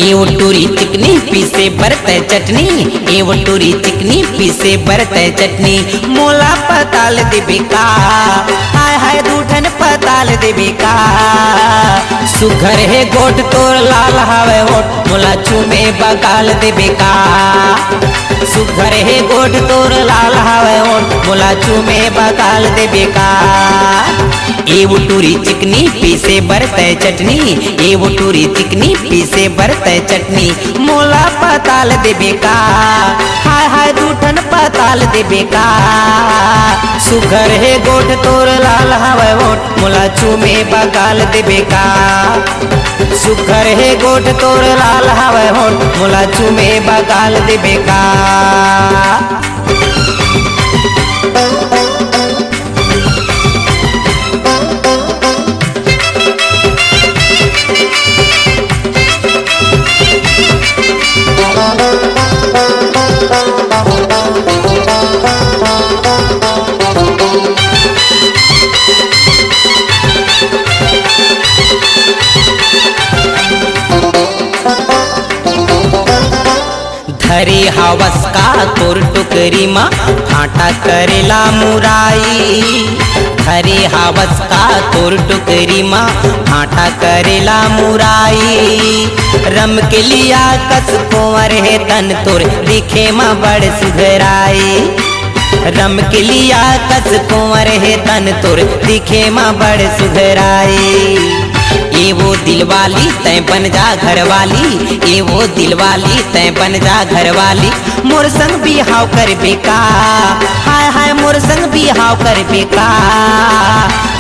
एवो टूरी चिकनी पीसे बरते चटनी, एवो टूरी चिकनी पीसे बरते चटनी। मोला पताल देबे का, हाय हाय दूठन पताल देबे का। सुघर है गोट तोर लाल हावे होठ, मोला चूमे बगाल देबे का। सुघर है गोट तोर लाल हावे होठ, मोला चूमे बगाल देबे का। एवो टूरी चिकनी पीसे बरते चटनी, एवो टूरी चिकनी पीसे बरते चटनी। मोला पताल देबे का, हाय हाय दूठन पताल देबे का। सुघर है गोट तोर लाल हावे होठ, मोला चूमे बगाल देबे का। सुघर है गोट तोर लाल हावे होठ, मोला चूमे बगाल देबे का। धरे हवस का तोर टुकरी मा फाटा करेला मुराई। धरे हवस का तोर टुकरी मा फाटा करेला मुराई। रम के लिया कस कुंवर है तन तोर दिखे मा बड़ सुघराई। रम के लिया कस कुंवर है तन तोर दिखे मा बड़ सुघराई। एवो दिलवाली तै बन जा घरवाली, एवो दिलवाली तै बन जा घरवाली। मोर संग बिहाव कर बेका, हाय हाय मोर संग बिहाव कर बेका।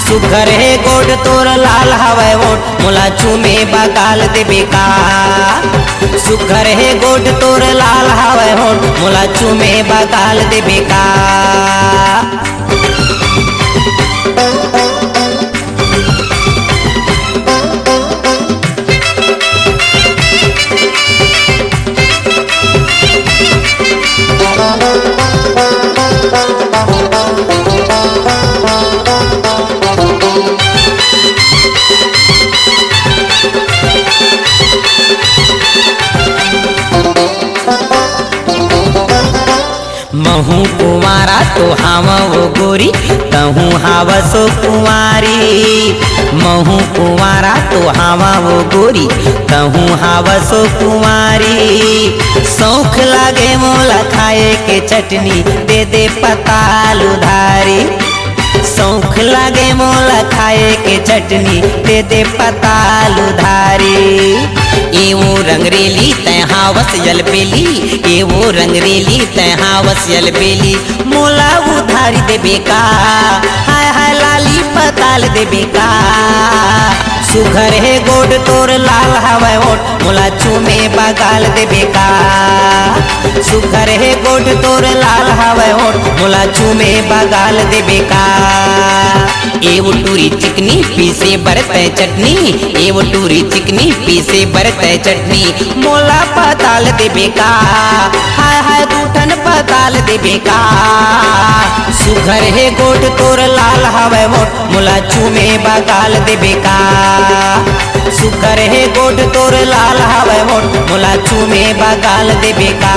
सुघर है गोड तोर लाल हवे होठ, मोला चूमे बगाल देबे का। सुघर है गोड तोर लाल हवे होठ, मोला चूमे बगाल देबे का। महू कुंवारा तो हावा वो गोरी, तहू हावा सो कुंवारी। महू कुंवारा तो हावा वो गोरी, तहू हावा सो कुंवारी। शौक लागे मोला खाए के चटनी, दे दे पताल उधारी। शौक लागे मोला खाए के चटनी, दे दे पताल उधारी। एवो रंगरेली तै हावस जलबेली, एवो रंगरेली तै हावस जलबेली। मोला उधारी देबे का, हाय हाय लाली पताल देबे का। सुघर है गोड तोर लाल हवे होठ, मोला चूमे बगाल देबे का। सुघर है गोड तोर लाल हवे होठ, मोला चूमे बगाल देबे का। एवो टूरी चिकनी पीसे बरते चटनी, एवो टूरी चिकनी पीसे बरते चटनी। मोला पताल देबे का, हाय हाय दूठन पताल देबे का। सुघर है गोट तोर लाल हवे होठ, मोला चूमे बगाल देबे का। सुघर है गोट तोर लाल हवे होठ, मोला चूमे बगाल देबे का।